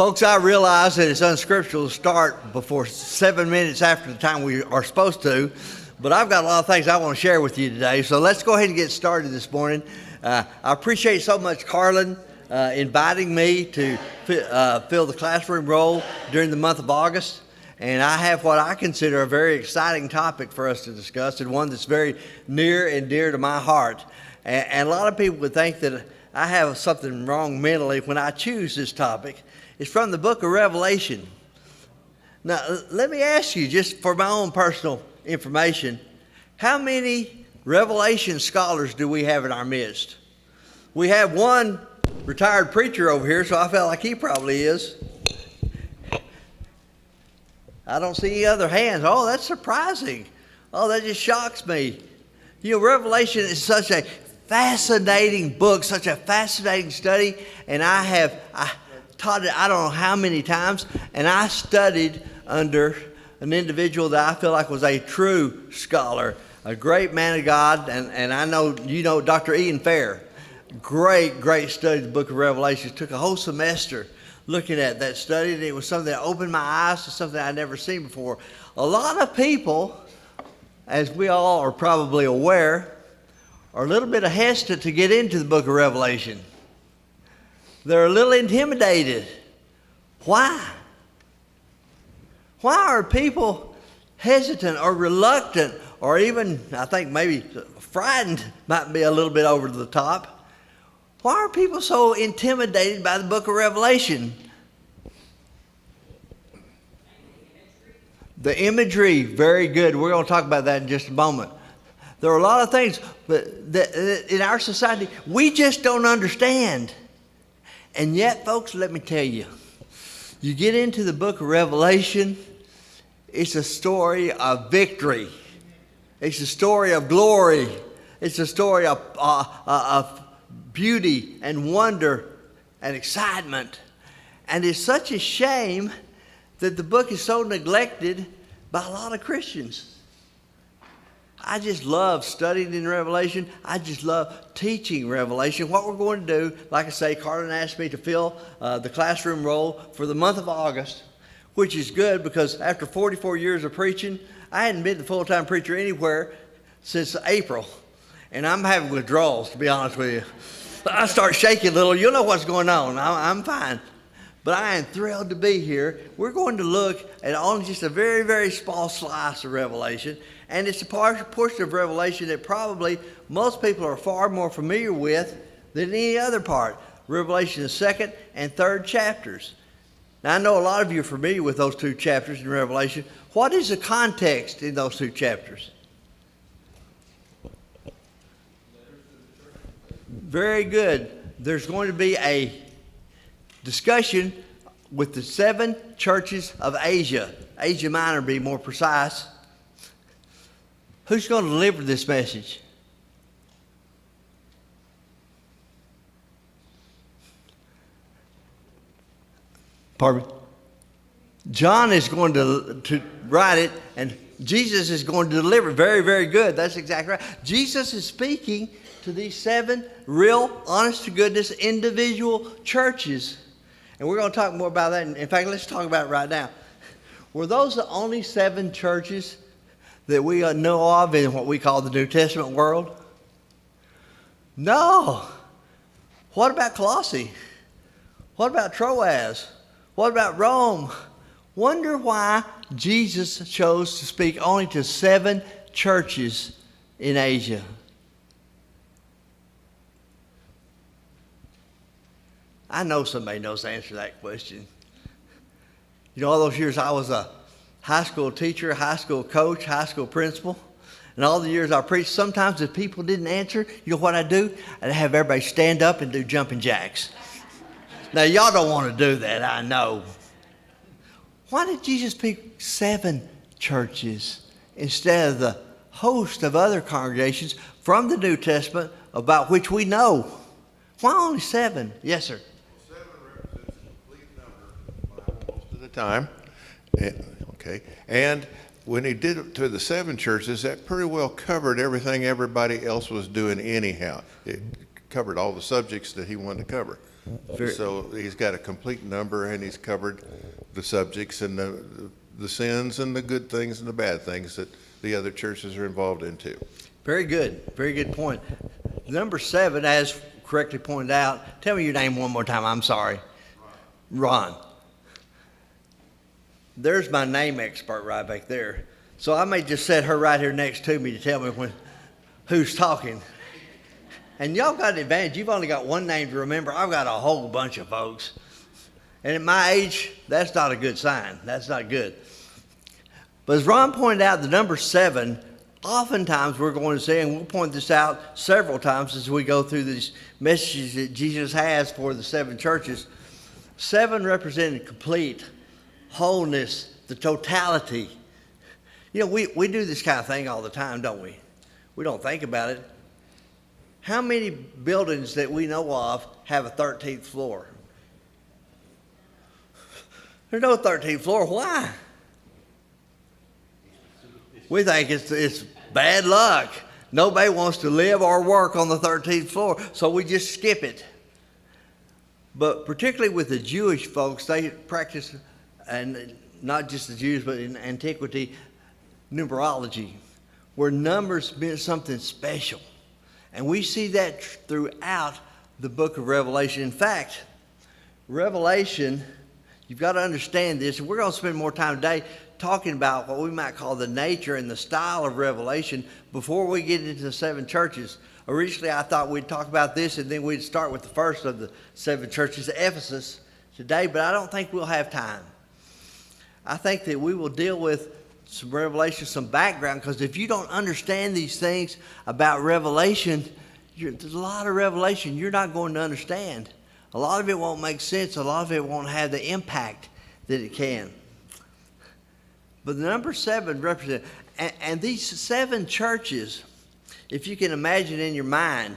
Folks, I realize that it's unscriptural to start before 7 minutes after the time we are supposed to, but I've got a lot of things I want to share with you today, so let's go ahead and get started this morning. I appreciate so much Carlin inviting me to fill the classroom role during the month of August, and I have what I consider a very exciting topic for us to discuss, and one that's very near and dear to my heart. And a lot of people would think that I have something wrong mentally when I choose this topic. It's from the book of Revelation. Now, let me ask you, just for my own personal information, how many Revelation scholars do we have in our midst? We have one retired preacher over here, so I felt like he probably is. I don't see any other hands. Oh, that's surprising. Oh, that just shocks me. You know, Revelation is such a fascinating book, such a fascinating study, and I taught it I don't know how many times, and I studied under an individual that I feel like was a true scholar, a great man of God, and I know you know Dr. Ian Fair. Great study of the book of Revelation. Took a whole semester looking at that study, and it was something that opened my eyes to something I'd never seen before. A lot of people, as we all are probably aware, are a little bit hesitant to get into the book of Revelation. They're a little intimidated. Why? Why are people hesitant or reluctant or even, I think maybe frightened might be a little bit over the top. Why are people so intimidated by the book of Revelation? The imagery, very good. We're going to talk about that in just a moment. There are a lot of things that in our society we just don't understand. And yet, folks, let me tell you, you get into the book of Revelation, it's a story of victory. It's a story of glory. It's a story of beauty and wonder and excitement. And it's such a shame that the book is so neglected by a lot of Christians. I just love studying in Revelation. I just love teaching Revelation. What we're going to do, like I say, Carlin asked me to fill the classroom role for the month of August, which is good because after 44 years of preaching, I hadn't been the full-time preacher anywhere since April. And I'm having withdrawals, to be honest with you. I start shaking a little. You'll know what's going on. I'm fine. But I am thrilled to be here. We're going to look at only just a very, very small slice of Revelation. And it's a portion of Revelation that probably most people are far more familiar with than any other part. Revelation, the 2nd and 3rd chapters. Now, I know a lot of you are familiar with those two chapters in Revelation. What is the context in those two chapters? Very good. There's going to be a discussion with the 7 churches of Asia. Asia Minor, to be more precise. Who's going to deliver this message? Pardon me? John is going to write it, and Jesus is going to deliver it. Very, very good. That's exactly right. Jesus is speaking to these 7 real, honest-to-goodness individual churches. And we're going to talk more about that. In fact, let's talk about it right now. Were those the only 7 churches that we know of in what we call the New Testament world? No. What about Colossae? What about Troas? What about Rome? Wonder why Jesus chose to speak only to 7 churches in Asia. I know somebody knows the answer to that question. You know, all those years I was a high school teacher, high school coach, high school principal, and all the years I preached, sometimes if people didn't answer, you know what I'd do? I'd have everybody stand up and do jumping jacks. Now, y'all don't want to do that, I know. Why did Jesus pick 7 churches instead of the host of other congregations from the New Testament about which we know? Why only 7? Yes, sir. 7 represents a complete number most of the time. Okay. And when he did it to the 7 churches, that pretty well covered everything everybody else was doing anyhow. It covered all the subjects that he wanted to cover. So he's got a complete number, and he's covered the subjects and the sins and the good things and the bad things that the other churches are involved in too. Very good point. Number 7, as correctly pointed out, tell me your name one more time, I'm sorry. Ron. There's my name expert right back there. So I may just set her right here next to me to tell me who's talking. And y'all got an advantage. You've only got one name to remember. I've got a whole bunch of folks. And at my age, that's not a good sign. That's not good. But as Ron pointed out, the number 7, oftentimes we're going to say, and we'll point this out several times as we go through these messages that Jesus has for the 7 churches. 7 represented complete, wholeness, the totality. You know, we do this kind of thing all the time, don't we? We don't think about it. How many buildings that we know of have a 13th floor? There's no 13th floor. Why? We think it's bad luck. Nobody wants to live or work on the 13th floor, so we just skip it. But particularly with the Jewish folks, they practice, and not just the Jews, but in antiquity, numerology, where numbers meant something special. And we see that throughout the book of Revelation. In fact, Revelation, you've got to understand this, and we're going to spend more time today talking about what we might call the nature and the style of Revelation before we get into the 7 churches. Originally, I thought we'd talk about this and then we'd start with the first of the 7 churches, Ephesus, today, but I don't think we'll have time. I think that we will deal with some revelation, some background, because if you don't understand these things about Revelation, there's a lot of revelation you're not going to understand. A lot of it won't make sense. A lot of it won't have the impact that it can. But the number 7 represents, and these 7 churches, if you can imagine in your mind,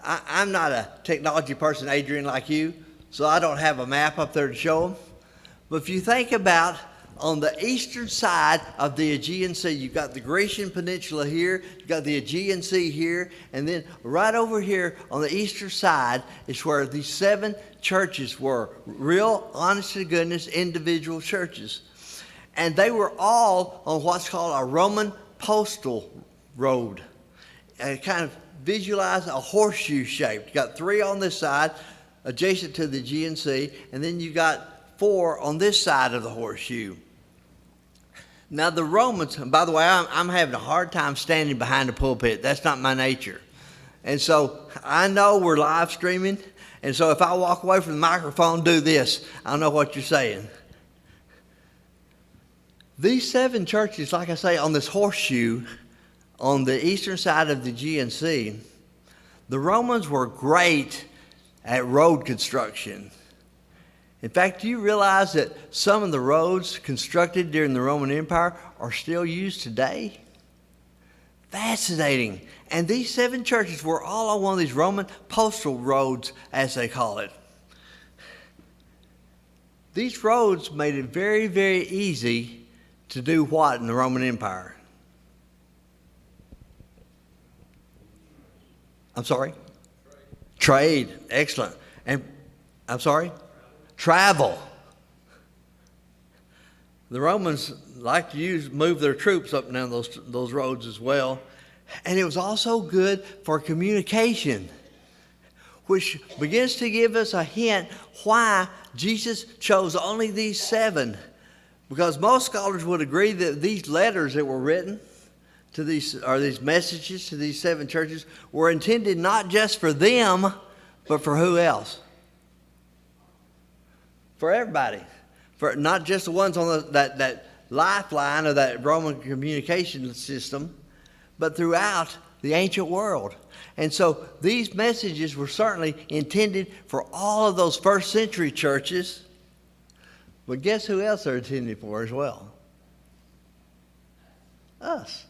I'm not a technology person, Adrian, like you, so I don't have a map up there to show them. But if you think about on the eastern side of the Aegean Sea, you've got the Grecian Peninsula here, you've got the Aegean Sea here, and then right over here on the eastern side is where these 7 churches were, real, honest to goodness, individual churches. And they were all on what's called a Roman postal road. And kind of visualize a horseshoe shape. You got 3 on this side, adjacent to the Aegean Sea, and then you got 4 on this side of the horseshoe. Now the Romans, and by the way, I'm having a hard time standing behind the pulpit. That's not my nature. And so I know we're live streaming, and so if I walk away from the microphone, do this, I don't know what you're saying. These 7 churches, like I say, on this horseshoe, on the eastern side of the Aegean Sea, the Romans were great at road construction. In fact, do you realize that some of the roads constructed during the Roman Empire are still used today? Fascinating. And these 7 churches were all on one of these Roman postal roads, as they call it. These roads made it very, very easy to do what in the Roman Empire? I'm sorry? Trade. Excellent. And I'm sorry? Travel. The Romans liked to move their troops up and down those roads as well. And it was also good for communication, which begins to give us a hint why Jesus chose only these 7. Because most scholars would agree that these letters that were written to these messages to these 7 churches were intended not just for them, but for who else? For everybody. For not just the ones on that lifeline of that Roman communication system, but throughout the ancient world. And so these messages were certainly intended for all of those first century churches. But guess who else they're intended for as well? Us.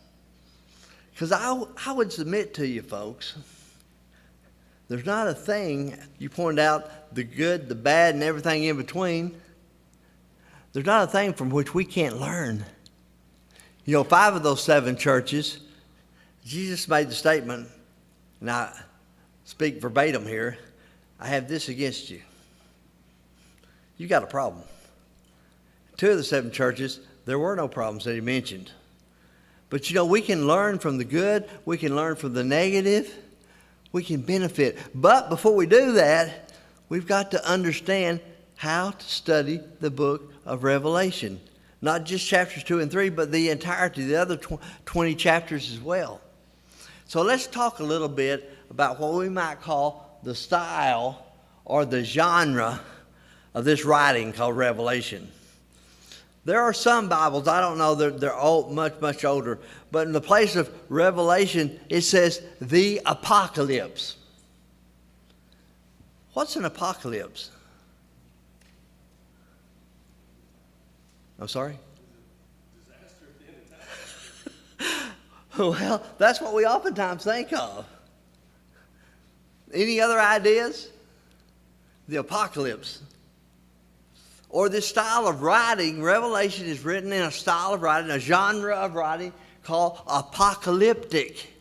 Because I would submit to you folks, there's not a thing, you pointed out the good, the bad, and everything in between. There's not a thing from which we can't learn. You know, 5 of those 7 churches, Jesus made the statement, and I speak verbatim here, I have this against you. You got a problem. 2 of the 7 churches, there were no problems that he mentioned. But you know, we can learn from the good. We can learn from the negative. We can benefit. But before we do that, we've got to understand how to study the book of Revelation. Not just chapters 2 and 3, but the entirety, the other 20 chapters as well. So let's talk a little bit about what we might call the style or the genre of this writing called Revelation. There are some Bibles, I don't know, they're old, much older, but in the place of Revelation, it says the apocalypse. What's an apocalypse? I'm sorry? Disaster at the end of time. Well, that's what we oftentimes think of. Any other ideas? The apocalypse. Or this style of writing, Revelation is written in a style of writing, a genre of writing called apocalyptic.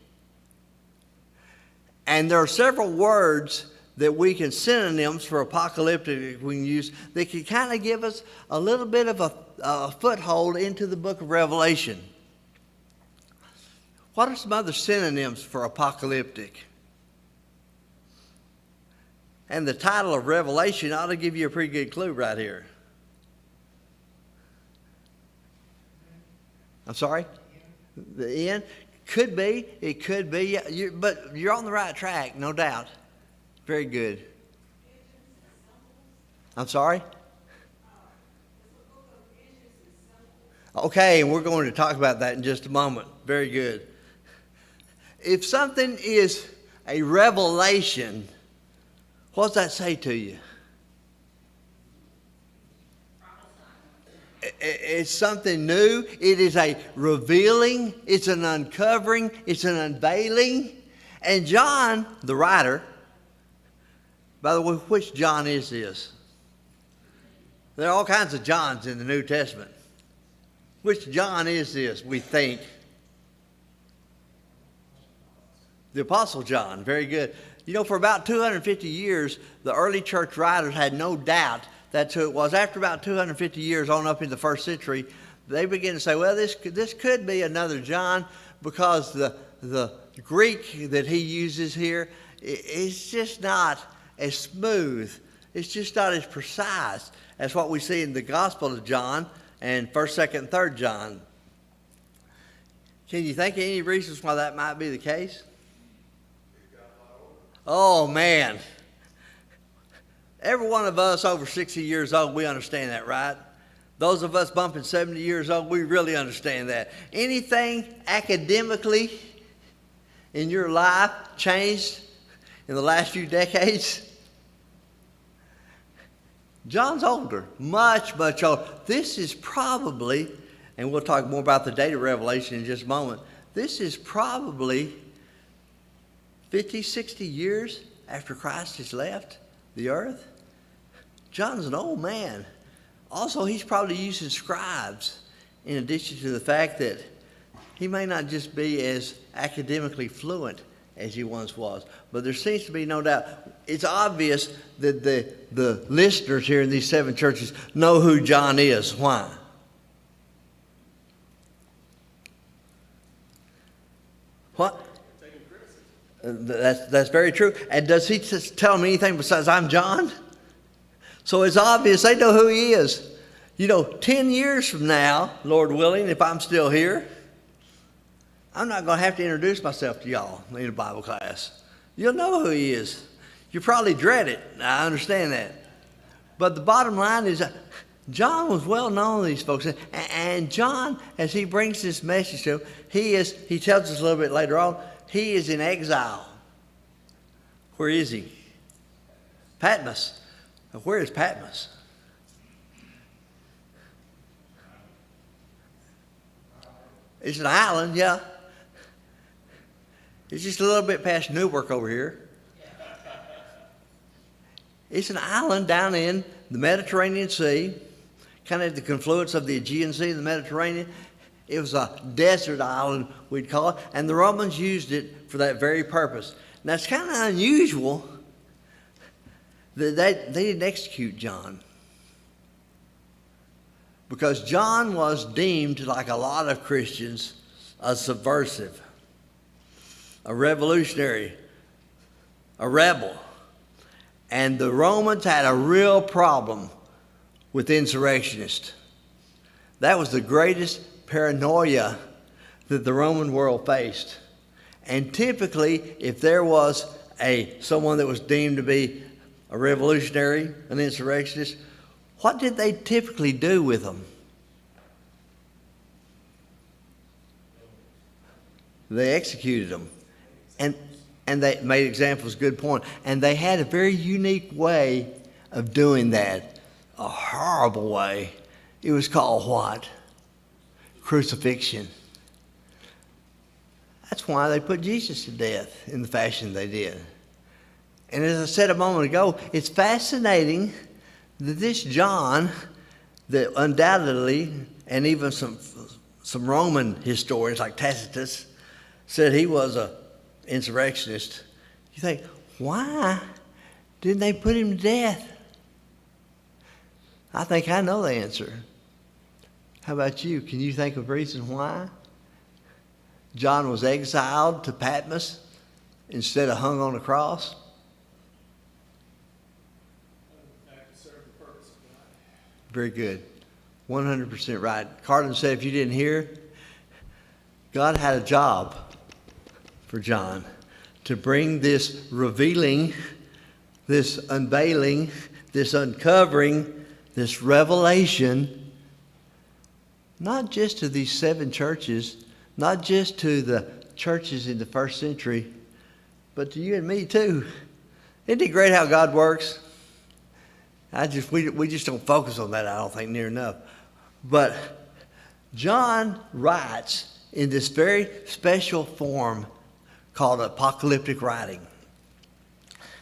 And there are several words that we can, synonyms for apocalyptic we can use, that can kind of give us a little bit of a foothold into the book of Revelation. What are some other synonyms for apocalyptic? And the title of Revelation ought to give you a pretty good clue right here. I'm sorry? The end? Could be. It could be. But you're on the right track, no doubt. Very good. I'm sorry? Okay, and we're going to talk about that in just a moment. Very good. If something is a revelation, what does that say to you? It's something new. It is a revealing. It's an uncovering. It's an unveiling. And John, the writer, by the way, which John is this? There are all kinds of Johns in the New Testament. Which John is this, we think? The Apostle John. Very good. You know, for about 250 years, the early church writers had no doubt that's who it was. After about 250 years on up in the first century, they began to say, well, this could be another John, because the Greek that he uses here is just not as smooth. It's just not as precise as what we see in the Gospel of John and 1st, 2nd, and 3rd John. Can you think of any reasons why that might be the case? Oh, man. Every one of us over 60 years old, we understand that, right? Those of us bumping 70 years old, we really understand that. Anything academically in your life changed in the last few decades? John's older, much older. This is probably, and we'll talk more about the date of Revelation in just a moment, this is probably 50, 60 years after Christ has left the earth. John's an old man. Also, he's probably using scribes, in addition to the fact that he may not just be as academically fluent as he once was. But there seems to be no doubt. It's obvious that the listeners here in these 7 churches know who John is. Why? What? That's very true. And does he just tell them anything besides, I'm John? So it's obvious they know who he is. You know, 10 years from now, Lord willing, if I'm still here, I'm not going to have to introduce myself to y'all in a Bible class. You'll know who he is. You probably dread it. I understand that. But the bottom line is, John was well known to these folks. And John, as he brings this message to them, he tells us a little bit later on, he is in exile. Where is he? Patmos. Where is Patmos? It's an island, yeah. It's just a little bit past Newark over here. It's an island down in the Mediterranean Sea, kind of at the confluence of the Aegean Sea and the Mediterranean. It was a desert island, we'd call it, and the Romans used it for that very purpose. Now, it's kind of unusual They didn't execute John. Because John was deemed, like a lot of Christians, a subversive, a revolutionary, a rebel. And the Romans had a real problem with insurrectionists. That was the greatest paranoia that the Roman world faced. And typically, if there was someone that was deemed to be a revolutionary, an insurrectionist, what did they typically do with them? They executed them. And they made examples, good point. And they had a very unique way of doing that, a horrible way. It was called what? Crucifixion. That's why they put Jesus to death in the fashion they did. And as I said a moment ago, it's fascinating that this John, that undoubtedly, and even some Roman historians like Tacitus said he was an insurrectionist. You think, why didn't they put him to death? I think I know the answer. How about you? Can you think of a reason why John was exiled to Patmos instead of hung on a cross? Very good. 100% right. Carlin said if you didn't hear, God had a job for John to bring this revealing, this unveiling, this uncovering, this revelation, not just to these 7 churches, not just to the churches in the first century, but to you and me too. Isn't it great how God works? We just don't focus on that, I don't think, near enough. But John writes in this very special form called apocalyptic writing.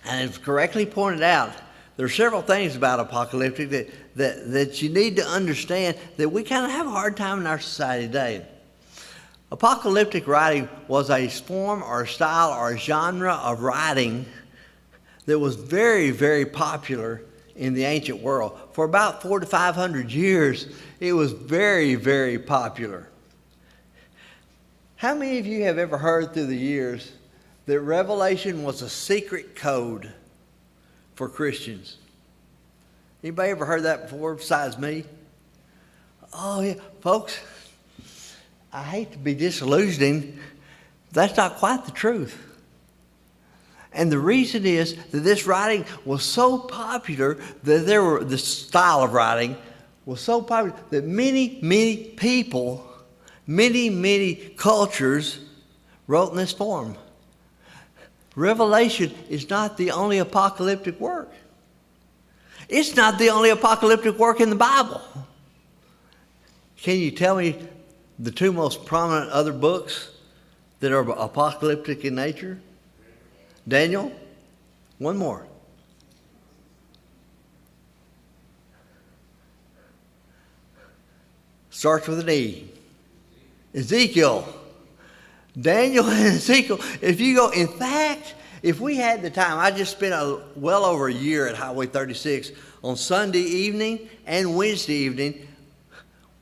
And it's correctly pointed out, there are several things about apocalyptic that you need to understand that we kind of have a hard time in our society today. Apocalyptic writing was a form or a style or a genre of writing that was very, very popular in the ancient world. For about 400 to 500 years, it was very, very popular. How many of you have ever heard through the years that Revelation was a secret code for Christians? Anybody ever heard that before besides me? Oh yeah, folks, I hate to be disillusioning, that's not quite the truth. And the reason is that this writing was so popular that the style of writing was so popular that many, many people, many, many cultures wrote in this form. Revelation is not the only apocalyptic work. It's not the only apocalyptic work in the Bible. Can you tell me the 2 most prominent other books that are apocalyptic in nature? Daniel? One more. Starts with an E. Ezekiel. Daniel and Ezekiel. If you go, in fact, if we had the time, I just spent well over a year at Highway 36 on Sunday evening and Wednesday evening.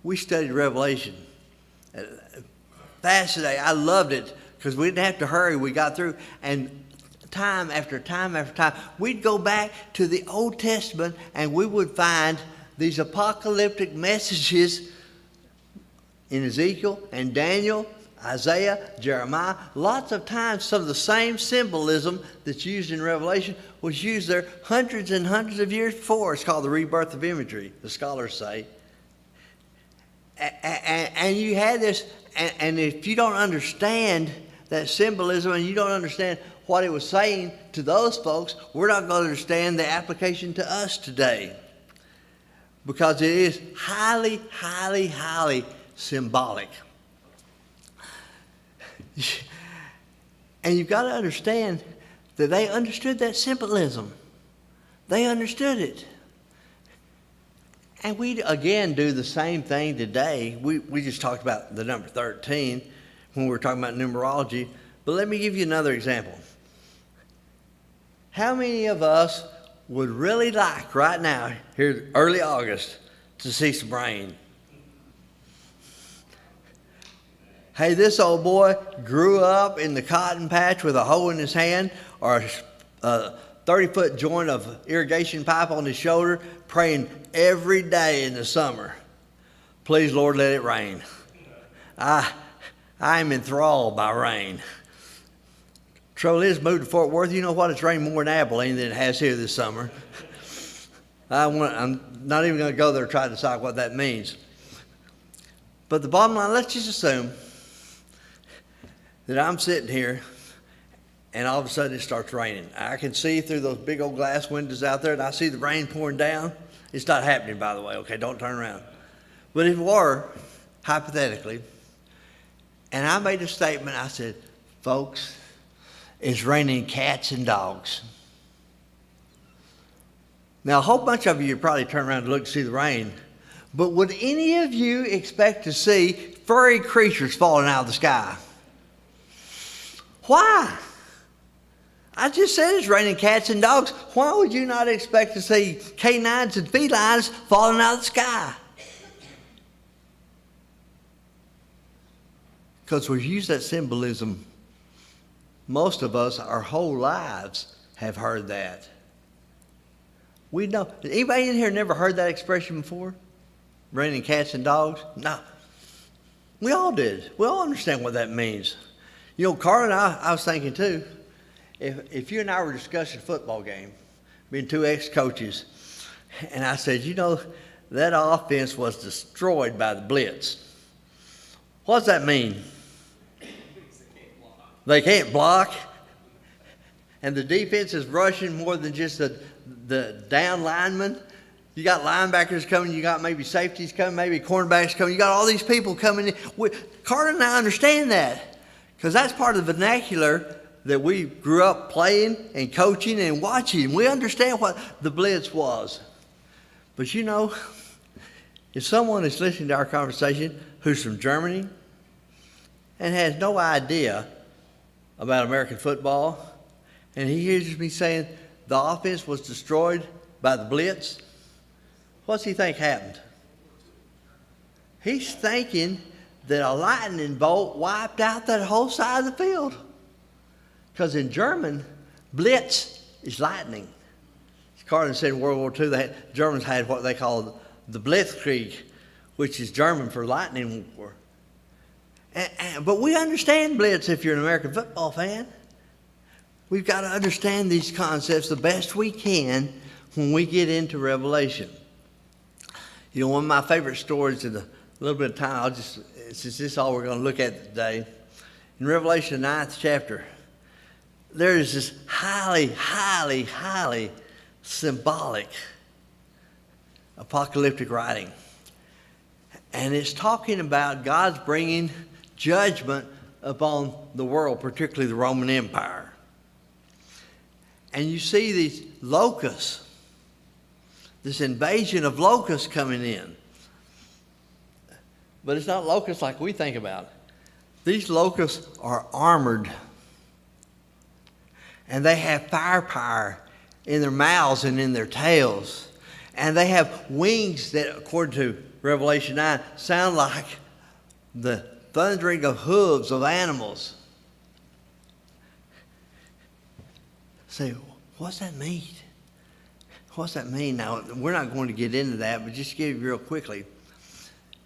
We studied Revelation. Fascinating. I loved it because we didn't have to hurry. We got through, and time after time after time, we'd go back to the Old Testament and we would find these apocalyptic messages in Ezekiel and Daniel, Isaiah, Jeremiah. Lots of times some of the same symbolism that's used in Revelation was used there hundreds and hundreds of years before. It's called the rebirth of imagery, the scholars say. And you had this, and if you don't understand that symbolism and you don't understand what it was saying to those folks, we're not going to understand the application to us today. Because it is highly, highly, highly symbolic. And you've got to understand that they understood that symbolism. They understood it. And we, again, do the same thing today. We just talked about the number 13 when we were talking about numerology. But let me give you another example. How many of us would really like right now, here early August, to see some rain. Hey, this old boy grew up in the cotton patch with a hoe in his hand or a 30-foot joint of irrigation pipe on his shoulder, praying every day in the summer, please, Lord, let it rain. I am enthralled by rain. Trouble is, moved to Fort Worth, you know what? It's rained more in Abilene than it has here this summer. I'm not even going to go there and try to decide what that means. But the bottom line, let's just assume that I'm sitting here and all of a sudden it starts raining. I can see through those big old glass windows out there and I see the rain pouring down. It's not happening, by the way, okay? Don't turn around. But if it were, hypothetically, and I made a statement, I said, folks, it's raining cats and dogs. Now, a whole bunch of you probably turn around to look to see the rain, but would any of you expect to see furry creatures falling out of the sky? Why? I just said it's raining cats and dogs. Why would you not expect to see canines and felines falling out of the sky? Because we've used that symbolism. Most of us, our whole lives, have heard that. We know. Anybody in here never heard that expression before? Raining cats and dogs? No. We all did. We all understand what that means. You know, Carl and I was thinking too, if you and I were discussing a football game, being two ex-coaches, and I said, you know, that offense was destroyed by the blitz. What does that mean? They can't block. And the defense is rushing more than just the down linemen. You got linebackers coming, you got maybe safeties coming, maybe cornerbacks coming. You got all these people coming in. Carter and I understand that because that's part of the vernacular that we grew up playing and coaching and watching. We understand what the blitz was. But you know, if someone is listening to our conversation who's from Germany and has no idea about American football, and he hears me saying the offense was destroyed by the blitz, what's he think happened? He's thinking that a lightning bolt wiped out that whole side of the field. Because in German, blitz is lightning. Carter said in World War II, the Germans had what they called the Blitzkrieg, which is German for lightning war. But we understand blitz if you're an American football fan. We've got to understand these concepts the best we can when we get into Revelation. You know, one of my favorite stories in a little bit of time, since this is all we're going to look at today, in Revelation, the 9th chapter, there is this highly symbolic apocalyptic writing. And it's talking about God's bringing judgment upon the world, particularly the Roman Empire. And you see these locusts, this invasion of locusts coming in. But it's not locusts like we think about. These locusts are armored. And they have firepower in their mouths and in their tails. And they have wings that, according to Revelation 9, sound like the thundering of hooves of animals. Say, what's that mean? What's that mean? Now, we're not going to get into that, but just to give you real quickly.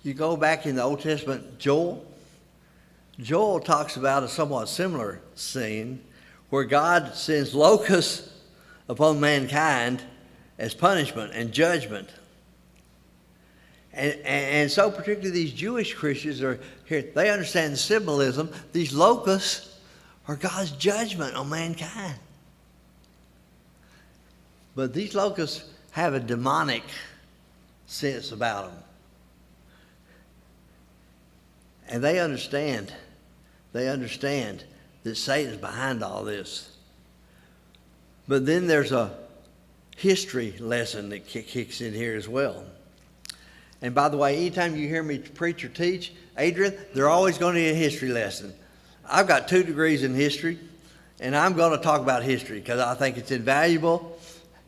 You go back in the Old Testament, Joel talks about a somewhat similar scene where God sends locusts upon mankind as punishment and judgment. And so particularly these Jewish Christians are here, they understand the symbolism. These locusts are God's judgment on mankind. But these locusts have a demonic sense about them. And they understand that Satan's behind all this. But then there's a history lesson that kicks in here as well. And by the way, anytime you hear me preach or teach, Adrian, they're always going to be a history lesson. I've got 2 degrees in history, and I'm going to talk about history because I think it's invaluable.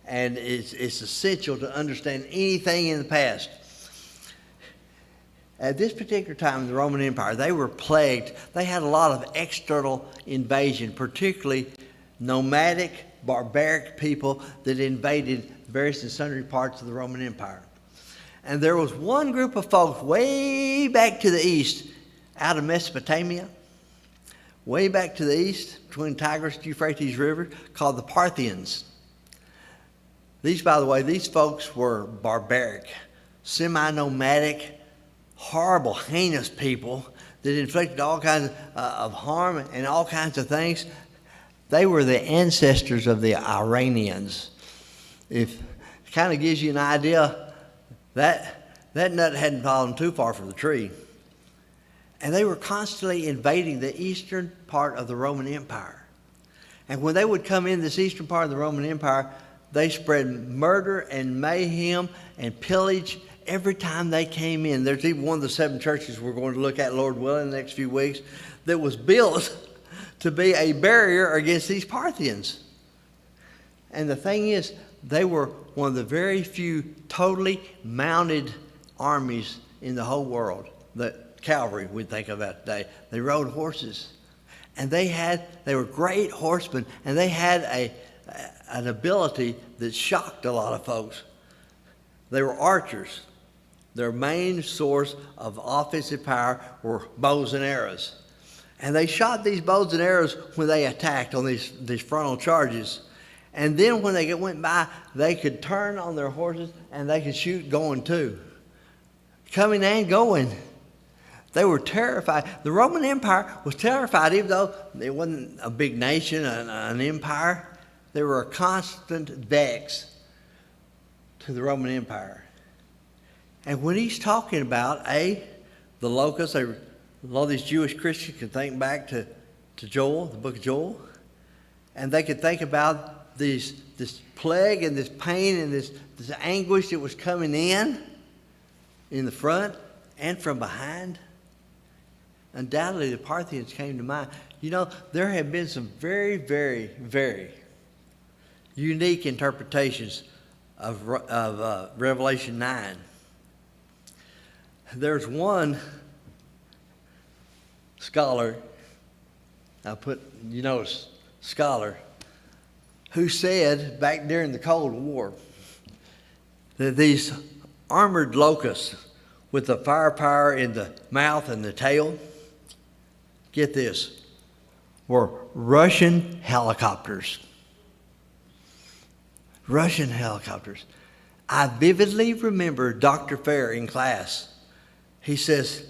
and it's essential to understand anything in the past. At this particular time in the Roman Empire, they were plagued. They had a lot of external invasion, particularly nomadic, barbaric people that invaded various and sundry parts of the Roman Empire. And there was one group of folks way back to the east, out of Mesopotamia, way back to the east, between Tigris and Euphrates River, called the Parthians. These, by the way, these folks were barbaric, semi-nomadic, horrible, heinous people that inflicted all kinds of harm and all kinds of things. They were the ancestors of the Iranians. If it kind of gives you an idea, that nut hadn't fallen too far from the tree. And they were constantly invading the eastern part of the Roman Empire. And when they would come in this eastern part of the Roman Empire, they spread murder and mayhem and pillage every time they came in. There's even one of the 7 churches we're going to look at, Lord willing, in the next few weeks, that was built to be a barrier against these Parthians. And the thing is, they were one of the very few totally mounted armies in the whole world. The cavalry, we think of that today. They rode horses. And they were great horsemen, and they had an ability that shocked a lot of folks. They were archers. Their main source of offensive power were bows and arrows. And they shot these bows and arrows when they attacked on these frontal charges. And then when they went by, they could turn on their horses and they could shoot going too. Coming and going. They were terrified. The Roman Empire was terrified, even though it wasn't a big nation, an empire. They were a constant vex to the Roman Empire. And when he's talking about, the locusts, a lot of these Jewish Christians can think back to Joel, the book of Joel, and they could think about this plague and this pain and this anguish that was coming in the front and from behind. Undoubtedly, the Parthians came to mind. You know, there have been some very, very, very unique interpretations of Revelation 9. There's one scholar, scholar, who said back during the Cold War that these armored locusts with the firepower in the mouth and the tail, get this, were Russian helicopters. Russian helicopters. I vividly remember Dr. Fair in class. He says,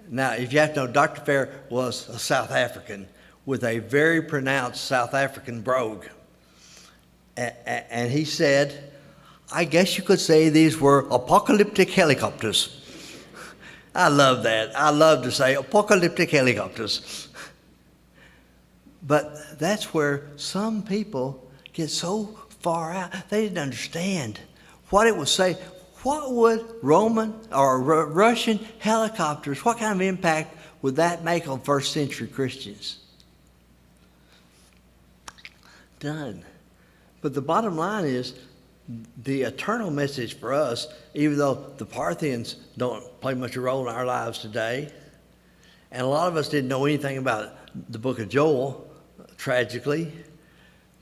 now if you have to know, Dr. Fair was a South African with a very pronounced South African brogue. And he said, I guess you could say these were apocalyptic helicopters. I love that. I love to say apocalyptic helicopters. But that's where some people get so far out, they didn't understand what it would say. What would Roman or Russian helicopters, what kind of impact would that make on first century Christians? Done. But the bottom line is, the eternal message for us, even though the Parthians don't play much a role in our lives today, and a lot of us didn't know anything about the book of Joel, tragically,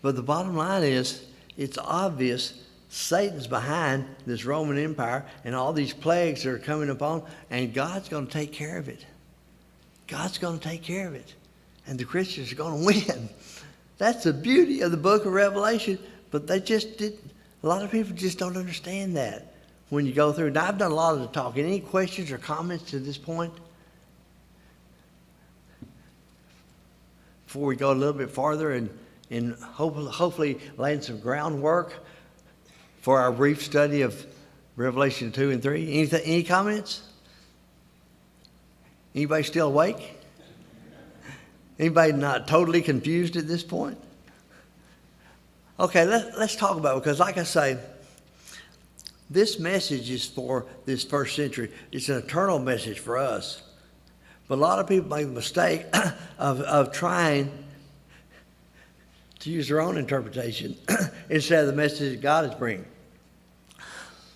but the bottom line is, it's obvious Satan's behind this Roman Empire and all these plagues that are coming upon, and God's going to take care of it. God's going to take care of it. And the Christians are going to win. That's the beauty of the book of Revelation, but they just didn't. A lot of people just don't understand that when you go through. Now, I've done a lot of the talking. Any questions or comments to this point? Before we go a little bit farther and hopefully laying some groundwork for our brief study of Revelation 2 and 3. Any comments? Anybody still awake? Anybody not totally confused at this point? Okay, let's talk about it, because like I say, this message is for this first century. It's an eternal message for us. But a lot of people make the mistake of trying to use their own interpretation instead of the message that God is bringing.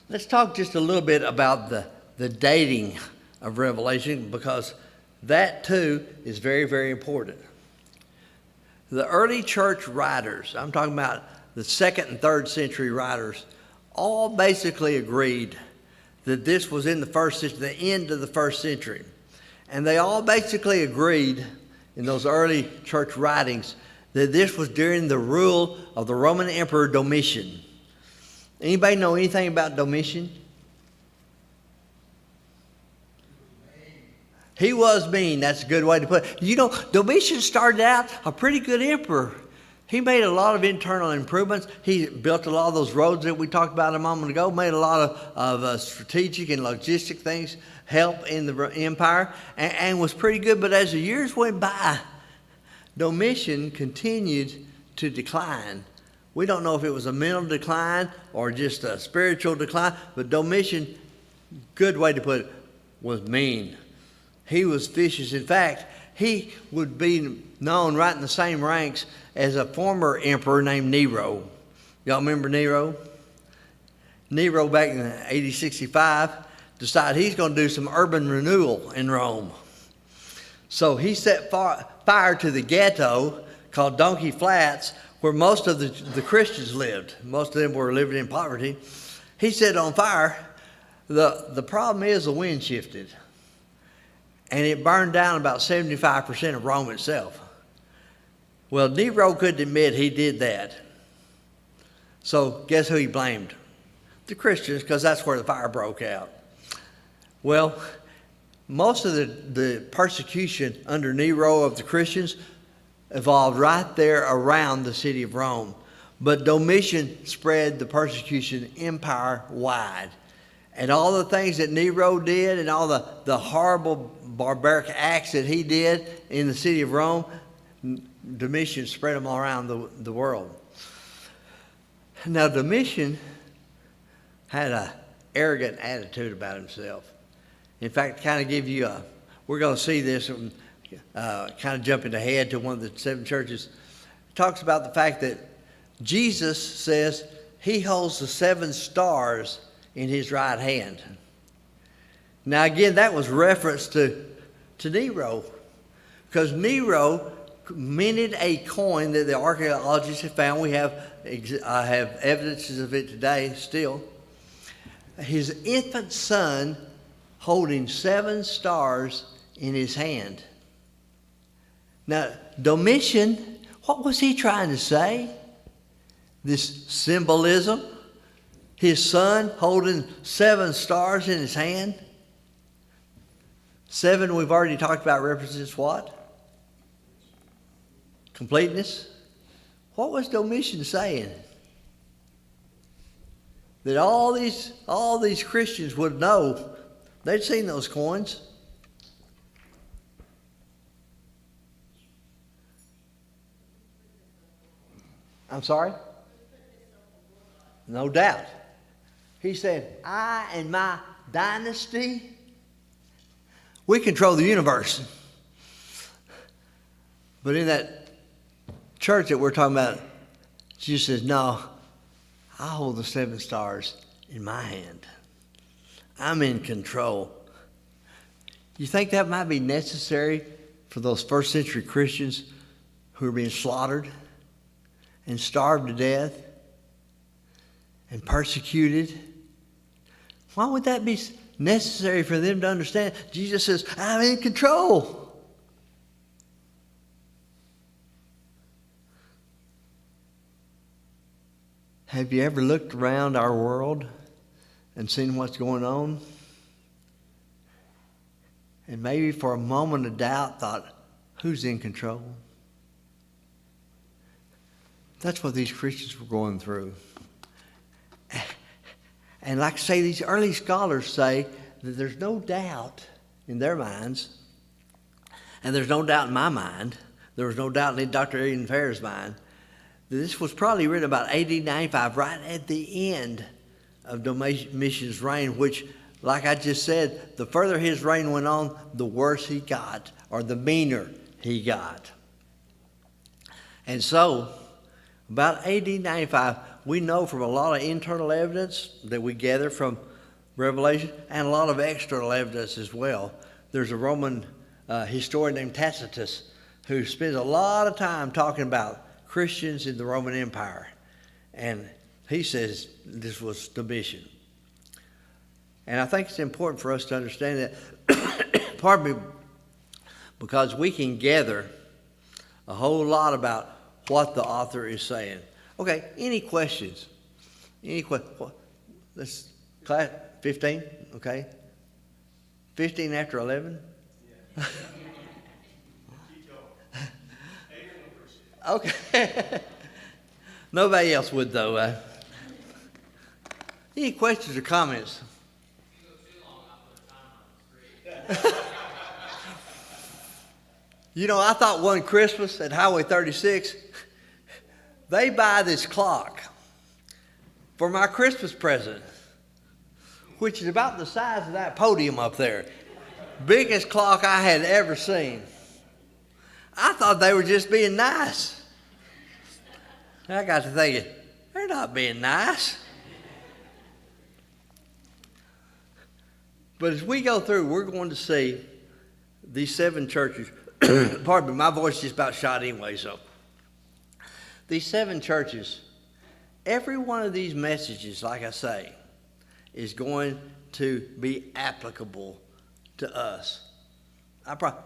Let's talk just a little bit about the dating of Revelation, because that too is very, very important. The early church writers, I'm talking about the 2nd and 3rd century writers, all basically agreed that this was in the first century, the end of the first century. And they all basically agreed in those early church writings that this was during the rule of the Roman Emperor Domitian. Anybody know anything about Domitian? He was mean. That's a good way to put it. You know, Domitian started out a pretty good emperor. He made a lot of internal improvements. He built a lot of those roads that we talked about a moment ago, made a lot of strategic and logistic things, help in the empire, and was pretty good. But as the years went by, Domitian continued to decline. We don't know if it was a mental decline or just a spiritual decline, but Domitian, good way to put it, was mean. He was vicious. In fact, he would be known right in the same ranks as a former emperor named Nero. Y'all remember Nero? Nero, back in AD 65, decided he's going to do some urban renewal in Rome. So he set fire to the ghetto called Donkey Flats, where most of the Christians lived. Most of them were living in poverty. He set on fire. The problem is the wind shifted, and it burned down about 75% of Rome itself. Well, Nero couldn't admit he did that. So guess who he blamed? The Christians, because that's where the fire broke out. Well, most of the persecution under Nero of the Christians evolved right there around the city of Rome. But Domitian spread the persecution empire-wide. And all the things that Nero did and all the horrible barbaric acts that he did in the city of Rome, Domitian spread them all around the world. Now, Domitian had an arrogant attitude about himself. In fact, to kind of give you we're going to see this, kind of jumping ahead to one of the 7 churches. It talks about the fact that Jesus says he holds the 7 stars in his right hand. Now, again, that was reference to Nero, because Nero minted a coin that the archaeologists have found. We have evidences of it today still. His infant son holding 7 stars in his hand. Now, Domitian, what was he trying to say? This symbolism? His son holding 7 stars in his hand? 7, we've already talked about, represents what? Completeness. What was Domitian saying? That all these Christians would know. They'd seen those coins. I'm sorry? No doubt. He said, I and my dynasty, we control the universe. But in that church that we're talking about, Jesus says, no, I hold the 7 stars in my hand. I'm in control. You think that might be necessary for those first century Christians who were being slaughtered and starved to death and persecuted? Why would that be necessary for them to understand? Jesus says, I'm in control. Have you ever looked around our world and seen what's going on? And maybe for a moment of doubt thought, who's in control? That's what these Christians were going through. And like I say, these early scholars say that there's no doubt in their minds, and there's no doubt in my mind, there was no doubt in Dr. Ian Fair's mind, that this was probably written about AD 95, right at the end of Domitian's reign, which, like I just said, the further his reign went on, the worse he got, or the meaner he got. And so, about AD 95, we know from a lot of internal evidence that we gather from Revelation and a lot of external evidence as well. There's a Roman historian named Tacitus who spends a lot of time talking about Christians in the Roman Empire. And he says this was Domitian. And I think it's important for us to understand that, pardon me, because we can gather a whole lot about what the author is saying. Okay, any questions? Any questions? Let's, class, 15, okay? 15 after 11? Yeah. Okay. Nobody else would, though. Any questions or comments? You know, I thought one Christmas at Highway 36, they buy this clock for my Christmas present, which is about the size of that podium up there. Biggest clock I had ever seen. I thought they were just being nice. And I got to thinking, they're not being nice. But as we go through, we're going to see these 7 churches. Pardon me, my voice just about shot anyway, so. These 7 churches, every one of these messages, like I say, is going to be applicable to us.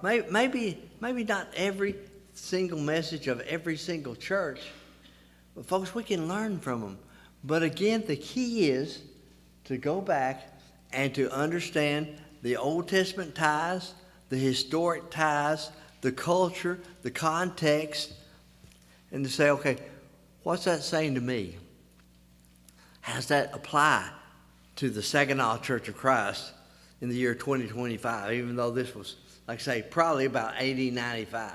Maybe not every single message of every single church, but folks, we can learn from them. But again, the key is to go back and to understand the Old Testament ties, the historic ties, the culture, the context, and to say, okay, what's that saying to me? How does that apply to the Saginaw Church of Christ in the year 2025, even though this was, like I say, probably about 1895.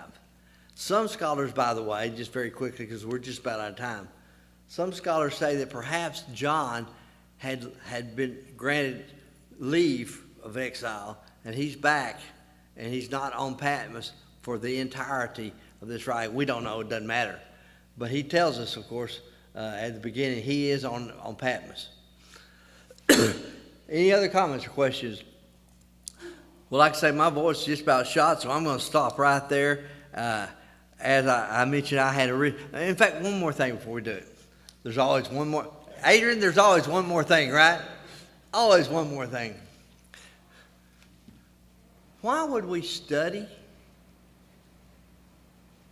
Some scholars, by the way, just very quickly because we're just about out of time, some scholars say that perhaps John had been granted leave of exile, and he's back, and he's not on Patmos for the entirety of this writing. We don't know, it doesn't matter. But he tells us, of course, at the beginning, he is on Patmos. Any other comments or questions? Well, like I say, my voice is just about shot, so I'm going to stop right there. As I mentioned, I had in fact, one more thing before we do it. There's always one more. Adrian, there's always one more thing, right? Always one more thing. Why would we study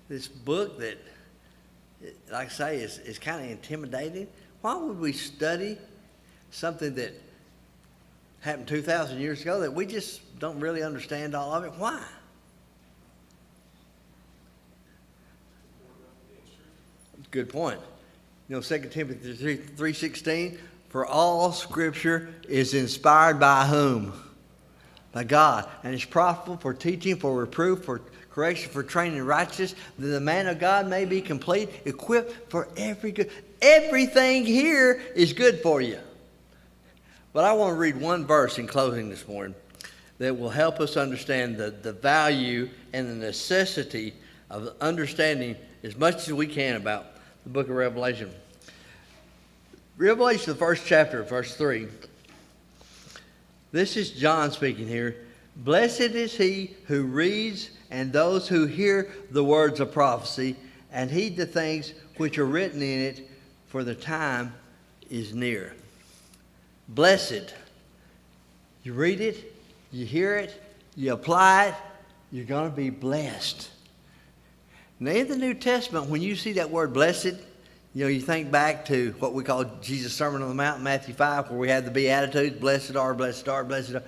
this book that, like I say, is kind of intimidating? Why would we study something that happened 2,000 years ago that we just don't really understand all of it? Why? Good point. You know, 2 Timothy 3:16, for all Scripture is inspired by whom? By God. And it's profitable for teaching, for reproof, for correction, for training in righteousness, that the man of God may be complete, equipped for every good. Everything here is good for you. But I want to read one verse in closing this morning that will help us understand the value and the necessity of understanding as much as we can about the book of Revelation. Revelation, the first chapter, verse 3. This is John speaking here. Blessed is he who reads and those who hear the words of prophecy and heed the things which are written in it, for the time is near. Blessed. You read it, you hear it, you apply it, you're going to be blessed. Now, in the New Testament, when you see that word blessed, you know, you think back to what we call Jesus' Sermon on the Mount, Matthew 5, where we have the Beatitudes, blessed are, blessed are, blessed are.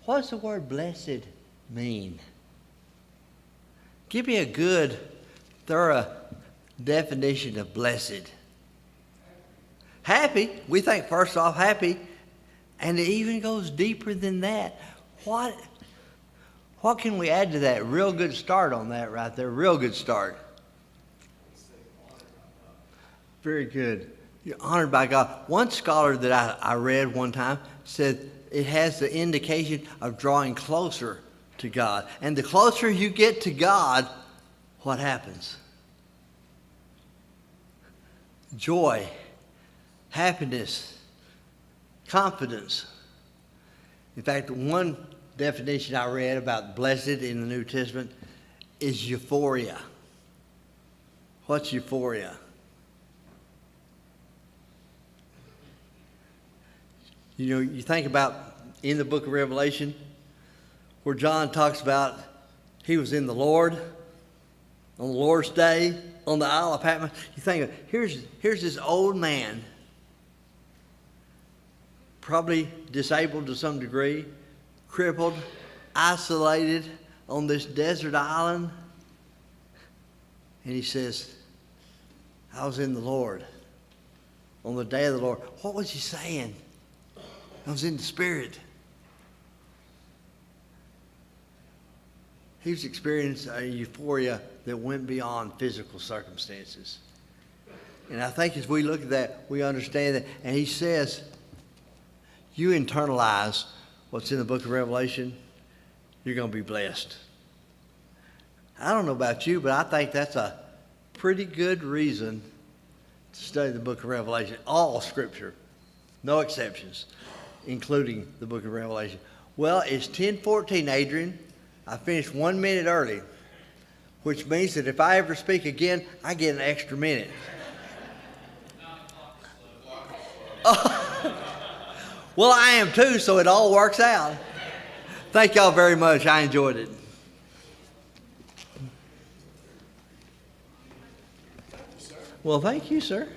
What does the word blessed mean? Give me a good, thorough definition of blessed. Happy. We think first off happy, and it even goes deeper than that. What can we add to that? Real good start on that right there. Real good start. Very good. You're honored by God. One scholar that I read one time said it has the indication of drawing closer to God. And the closer you get to God, what happens? Joy, happiness, confidence. In fact, one definition I read about blessed in the New Testament is euphoria. What's euphoria? You know, you think about in the book of Revelation where John talks about he was in the Lord on the Lord's day on the Isle of Patmos. You think, here's this old man, probably disabled to some degree, crippled, isolated on this desert island. And he says, I was in the Lord on the day of the Lord. What was he saying? I was in the Spirit. He was experiencing a euphoria that went beyond physical circumstances. And I think as we look at that, we understand that. And he says, you internalize what's in the book of Revelation, you're going to be blessed. I don't know about you, but I think that's a pretty good reason to study the book of Revelation. All Scripture, no exceptions, including the book of Revelation. Well, it's 10:14, Adrian. I finished 1 minute early, which means that if I ever speak again, I get an extra minute. Well, I am too, so it all works out. Thank y'all very much. I enjoyed it. Well, thank you, sir.